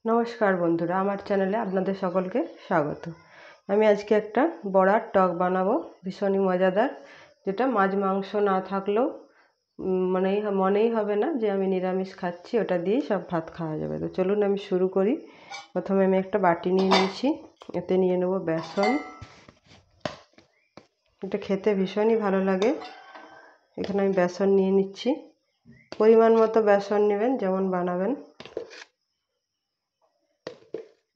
নমস্কার বন্ধুরা, আমার চ্যানেলে আপনাদের সকলকে স্বাগত। আমি আজকে একটা বড়ার টক বানাবো, ভীষণই মজাদার, যেটা মাছ মাংস না থাকলেও মনেই হবে না যে আমি নিরামিষ খাচ্ছি। ওটা দিয়েই সব ভাত খাওয়া যাবে। তো চলুন আমি শুরু করি। প্রথমে আমি একটা বাটি নিয়ে নিয়েছি, এতে নিয়ে নেব বেসন। এটা খেতে ভীষণই ভালো লাগে। এখানে আমি বেসন নিয়ে নিচ্ছি, পরিমাণ মতো বেসন নেবেন, যেমন বানাবেন।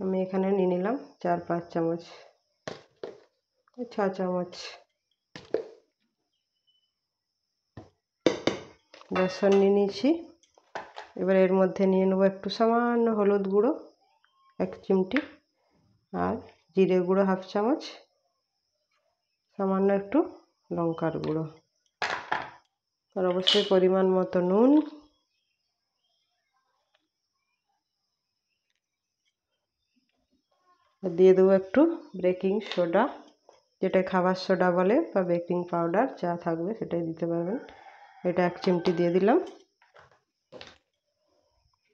আমি এখানে নিয়ে নিলাম 4-5 চামচ, 6 চামচ বেসন নিয়ে নিয়েছি। এবার এর মধ্যে নিয়ে নেবো একটু সামান্য হলুদ গুঁড়ো 1 চিমটি, আর জিরে গুঁড়ো 1/2 চামচ, সামান্য একটু লঙ্কার গুঁড়ো, আর অবশ্যই পরিমাণ মতো নুন। দিয়ে দেবো একটু বেকিং সোডা, যেটা খাবার সোডা বলে, বা বেকিং পাউডার যা থাকবে সেটাই দিতে পারবেন। এটা 1 চিমটি দিয়ে দিলাম।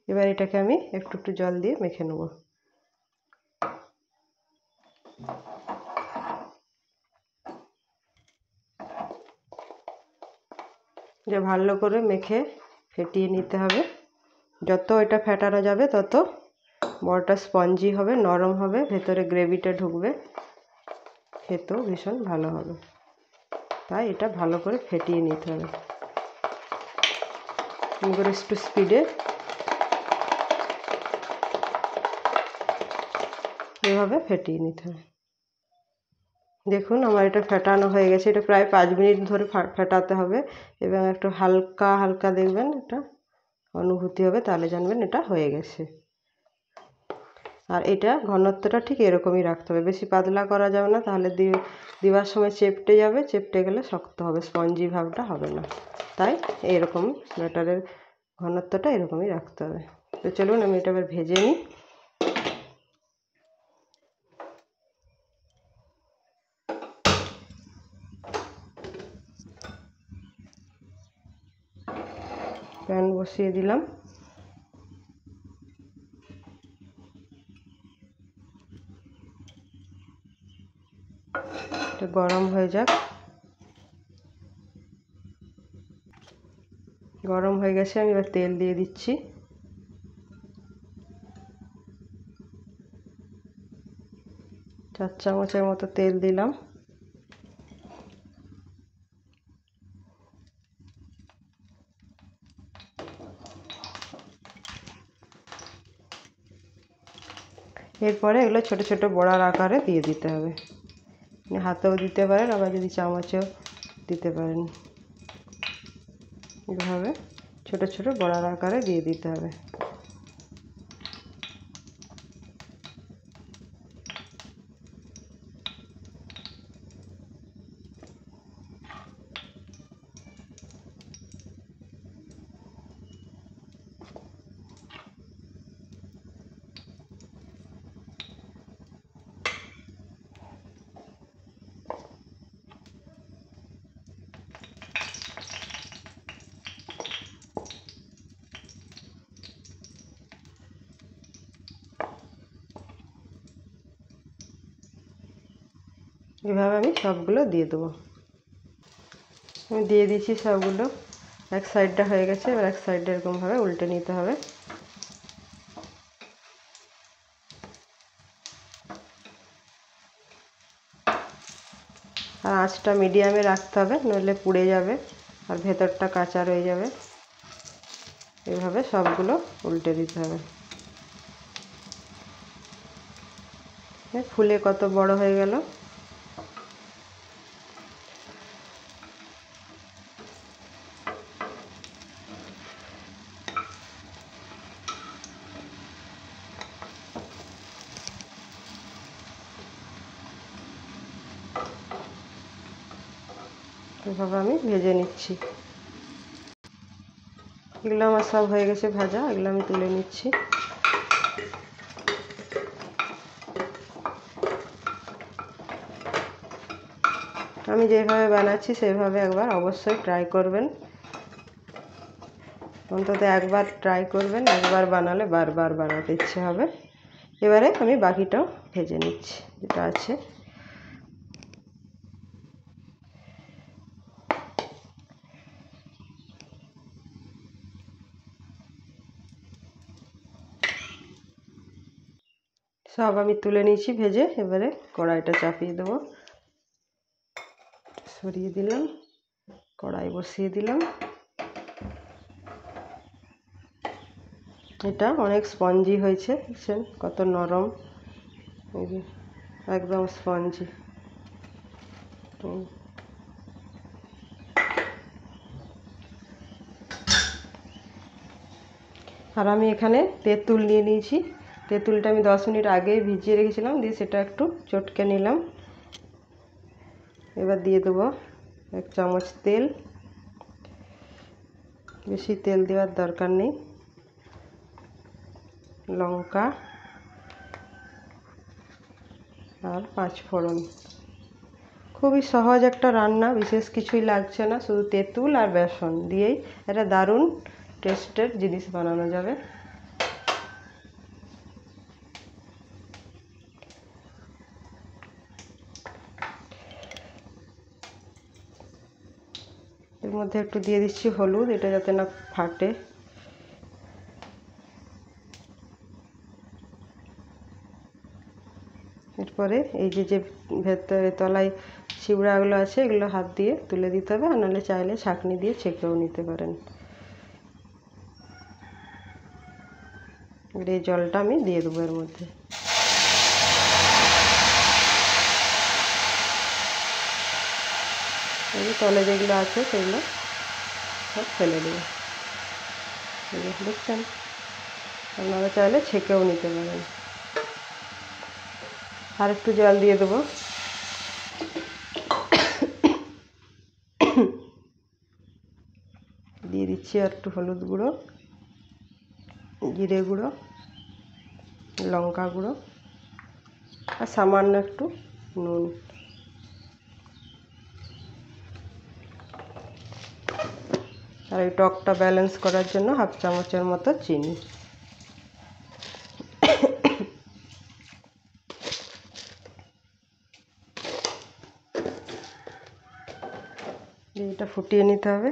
এবার এটাকে আমি একটু একটু জল দিয়ে মেখে নেব। যে ভালো করে মেখে ফেটিয়ে নিতে হবে। যত এটা ফেটানো যাবে তত বড়টা স্পঞ্জি হবে, নরম হবে, ভেতরে গ্রেভিটা ঢুকবে, খেতেও ভীষণ ভালো হবে। তাই এটা ভালো করে ফেটিয়ে নিতে হবে। এবার একটু স্পিডে এভাবে ফেটিয়ে নিতে হবে। দেখুন আমার এটা ফেটানো হয়ে গেছে। এটা প্রায় 5 মিনিট ধরে ফেটাতে হবে, এবং একটু হালকা হালকা দেখবেন এটা অনুভূতি হবে, তাহলে জানবেন এটা হয়ে গেছে। আর এটা ঘনত্বটা ঠিক এরকমই রাখতে হবে, বেশি পাতলা করা যাবে না, তাহলে দেওয়ার সময় চেপটে যাবে, চেপটে গেলে শক্ত হবে, স্পঞ্জি ভাবটা হবে না। তাই এরকম ব্যাটারের ঘনত্বটা এরকমই রাখতে হবে। তো চলুন আমি এটা এবার ভেজে নিই। প্যান বসিয়ে দিলাম, এটা গরম হয়ে যাক। গরম হয়ে গেছে, আমি এবার তেল দিয়ে দিচ্ছি। চার চামচের মতো তেল দিলাম। এরপরে এগুলো ছোট ছোট বড়ার আকারে দিয়ে দিতে হবে। হাতেও দিতে পারেন, আবার যদি চামচেও দিতে পারেন। এভাবে ছোট ছোট বড়ার আকারে দিয়ে দিতে হবে। এভাবে আমি সবগুলো দিয়ে দেবো। আমি দিয়ে দিচ্ছি সবগুলো। এক সাইডটা হয়ে গেছে, এবার এক সাইডটা এরকমভাবে উল্টে নিতে হবে। আর আঁচটা মিডিয়ামে রাখতে হবে, নইলে পুড়ে যাবে আর ভেতরটা কাঁচা রয়ে যাবে। এভাবে সবগুলো উল্টে দিতে হবে। ফুলে কত বড় হয়ে গেল। এভাবে আমি ভেজে নিচ্ছি। এগুলো আমার সব হয়ে গেছে ভাজা, এগুলো আমি তুলে নিচ্ছি। আমি যেভাবে বানাচ্ছি সেভাবে একবার অবশ্যই ট্রাই করবেন। অন্তত একবার ট্রাই করবেন, একবার বানালে বারবার বানাতে ইচ্ছে হবে। এবারে আমি বাকিটাও ভেজে নিচ্ছি যেটা আছে। সব আমি তুলে নিয়েছি ভেজে। এবারে কড়াইটা চাপিয়ে দেবো, সরিয়ে দিলাম, কড়াই বসিয়ে দিলাম। এটা অনেক স্পঞ্জি হয়েছে, দেখছেন কত নরম, এই যে একদম স্পঞ্জি। আর আমি এখানে তেঁতুল নিয়ে নিয়েছি। তেঁতুলটা আমি 10 মিনিট আগেই ভিজিয়ে রেখেছিলাম, দিয়ে সেটা একটু চটকে নিলাম। এবার দিয়ে দেবো 1 চামচ তেল, বেশি তেল দেওয়ার দরকার নেই। লঙ্কা আর 5 ফোড়ন। খুবই সহজ একটা রান্না, বিশেষ কিছুই লাগছে না, শুধু তেঁতুল আর বেসন দিয়েই একটা দারুণ টেস্টের জিনিস বানানো যাবে। এর মধ্যে একটু দিয়ে দিচ্ছি হলুদ, এটা যাতে না ফাটে। এরপরে এই যে ভেতরে তলায় ছিবড়াগুলো আছে, এগুলো হাত দিয়ে তুলে দিতে হবে, আর নাহলে চাইলে ছাঁকনি দিয়ে ছেঁকেও নিতে পারেন। এই জলটা আমি দিয়ে দেবো এর মধ্যে। এই তলে যেগুলো আছে সেগুলো সব ফেলে দেবো। দেখছেন, আপনারা চাইলে ছেঁকেও নিতে পারেন। আর একটু জল দিয়ে দেবো। দিয়ে দিচ্ছি আর একটু হলুদ গুঁড়ো, জিরে গুঁড়ো, লঙ্কা গুঁড়ো আর সামান্য একটু নুন। আর এই টকটা ব্যালেন্স করার জন্য 1/2 চামচের মতো চিনি। এটা ফুটিয়ে নিতে হবে।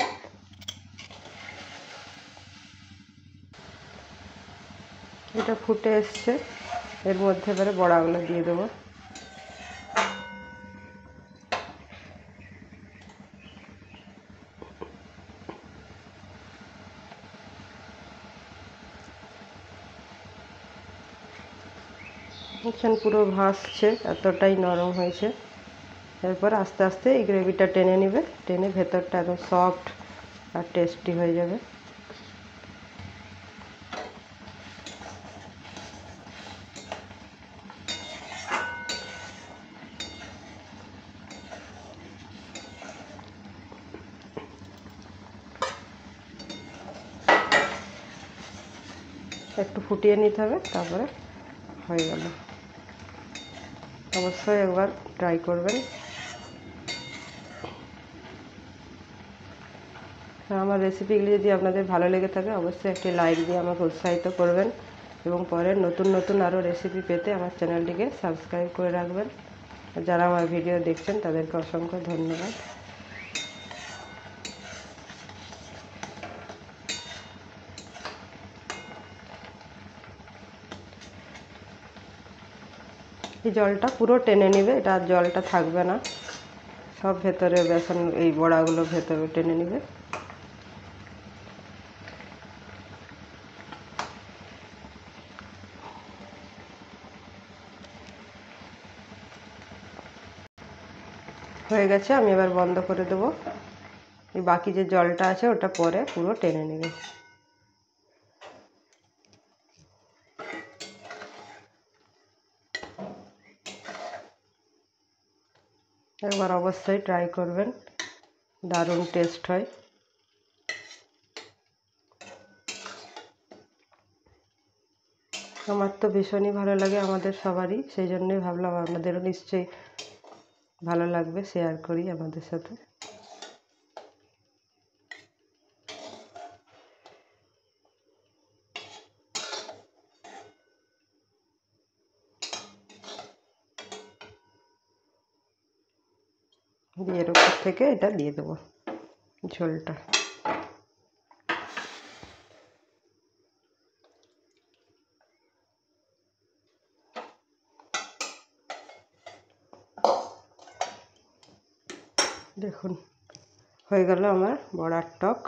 এটা ফুটে এসছে, এর মধ্যে এবারে বড়াগুলো দিয়ে দেবো। দেখছেন পুরো ভাসছে, এতটাই নরম হয়েছে। এরপর আস্তে আস্তে এই গ্রেভিটা টেনে নেবে, টেনে ভেতরটা একদম সফট আর টেস্টি হয়ে যাবে। একটু ফুটিয়ে নিতে হবে, তারপরে হয়ে গেল। অবশ্যই একবার ট্রাই করবেন। আমার রেসিপিগুলি যদি আপনাদের ভালো লেগে থাকে, অবশ্যই একটি লাইক দিয়ে আমাকে উৎসাহিত করবেন, এবং পরের নতুন নতুন আরও রেসিপি পেতে আমার চ্যানেলটিকে সাবস্ক্রাইব করে রাখবেন। যারা আমার ভিডিও দেখছেন তাদেরকে অসংখ্য ধন্যবাদ। এই জলটা পুরো টেনে নেবে, এটা আর জলটা থাকবে না, সব ভেতরে বেসন এই বড়াগুলো ভেতরে টেনে নেবে। হয়ে গেছে, আমি এবার বন্ধ করে দেবো। এই বাকি যে জলটা আছে ওটা পরে পুরো টেনে নেবে। একবার অবশ্যই ট্রাই করবেন, দারুণ টেস্ট হয়। আমার তো ভীষণই ভালো লাগে, আমাদের সবারই, সেই জন্যই ভাবলাম আপনাদেরও নিশ্চয়ই ভালো লাগবে, শেয়ার করি আমাদের সাথে। দিয়ে এর উপর থেকে এটা দিয়ে দেবো ঝোলটা। দেখুন হয়ে গেল আমার বড়ার টক।